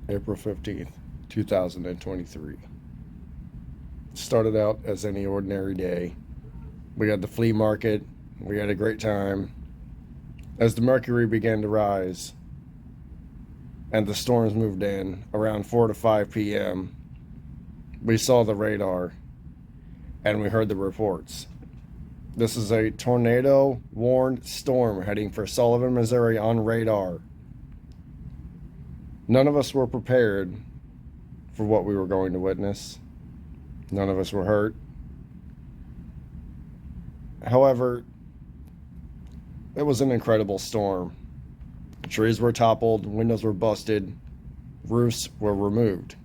April 15th, 2023. Started out as any ordinary day. We had the flea market. We had a great time. As the mercury began to rise and the storms moved in around 4 to 5 p.m., we saw the radar and we heard the reports. This is a tornado warned storm heading for Sullivan, Missouri on radar. None of us were prepared for what we were going to witness. None of us were hurt. However, it was an incredible storm. Trees were toppled, windows were busted, roofs were removed.